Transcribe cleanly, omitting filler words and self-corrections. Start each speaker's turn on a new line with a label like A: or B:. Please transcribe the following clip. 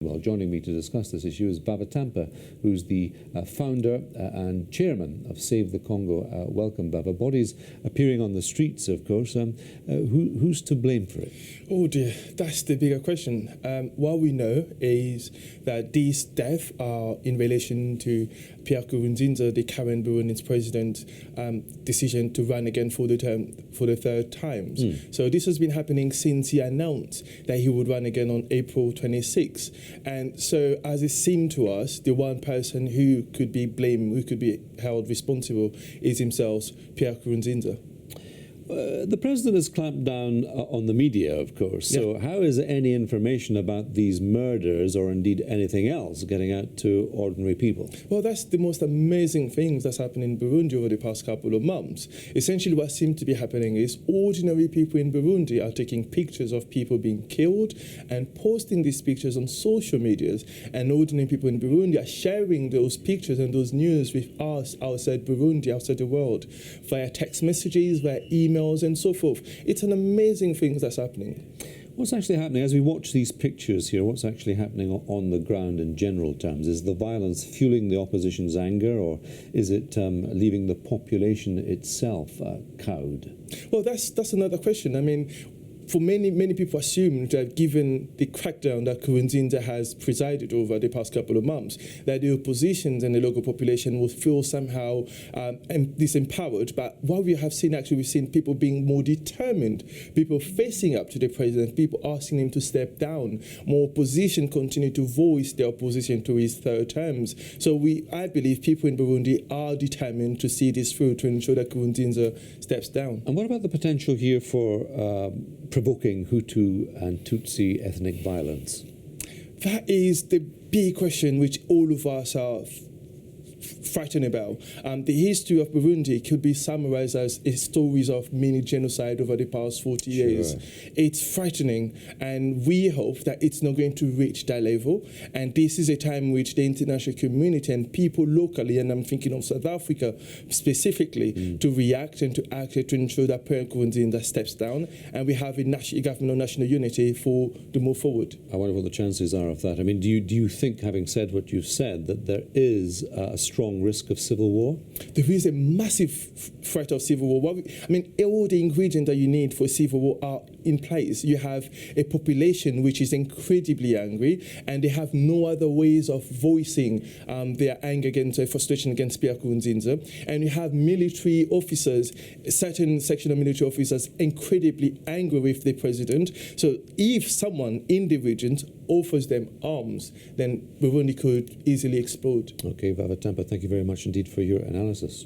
A: Well, joining me to discuss this issue is Vava Tampa, who's the founder and chairman of SAVE the Congo. Welcome, Vava. Bodies appearing on the streets, of course. Who's to blame for it?
B: Oh dear, that's the bigger question. What we know is that these deaths are in relation to Pierre Nkurunziza, the current Burundi's president, decision to run again for the third time. So this has been happening since he announced that he would run again on April 26. And so, as it seemed to us, the one person who could be blamed, who could be held responsible, is himself, Pierre Nkurunziza.
A: The president has clamped down on the media, of course. So
B: Yeah.
A: how is any information about these murders, or indeed anything else, getting out to ordinary people?
B: Well, that's the most amazing thing that's happened in Burundi over the past couple of months. Essentially, what seems to be happening is ordinary people in Burundi are taking pictures of people being killed and posting these pictures on social medias. And ordinary people in Burundi are sharing those pictures and those news with us outside Burundi, outside the world, via text messages, via emails, and so forth. It's an amazing thing that's happening.
A: What's actually happening, as we watch these pictures here, what's actually happening on the ground in general terms? Is the violence fueling the opposition's anger, or is it leaving the population itself cowed?
B: Well, that's another question. I mean, for many people assumed that given the crackdown that Nkurunziza has presided over the past couple of months, that the oppositions and the local population will feel somehow disempowered. But what we have seen, actually, we've seen people being more determined, people facing up to the president, people asking him to step down. More opposition continue to voice their opposition to his third terms. So I believe people in Burundi are determined to see this through to ensure that Nkurunziza steps down.
A: And what about the potential here for provoking Hutu and Tutsi ethnic violence?
B: That is the big question which all of us are frightened about. The history of Burundi could be summarized as stories of mini genocide over the past 40 years. It's frightening, and we hope that it's not going to reach that level. And this is a time in which the international community and people locally, and I'm thinking of South Africa specifically, to react and to act to ensure that Pierre Nkurunziza steps down, and we have a government of national unity to move forward.
A: I wonder what the chances are of that. I mean, do you think, having said what you've said, that there is a strong risk of civil war?
B: There is a massive threat of civil war. I mean, all the ingredients that you need for civil war are in place. You have a population which is incredibly angry, and they have no other ways of voicing their anger against, their frustration against Pierre Nkurunziza. And you have military officers, a certain section of military officers, incredibly angry with the president. So if someone in the region offers them arms, then Burundi could easily explode.
A: Okay, Vava Tampa, thank you very much indeed for your analysis.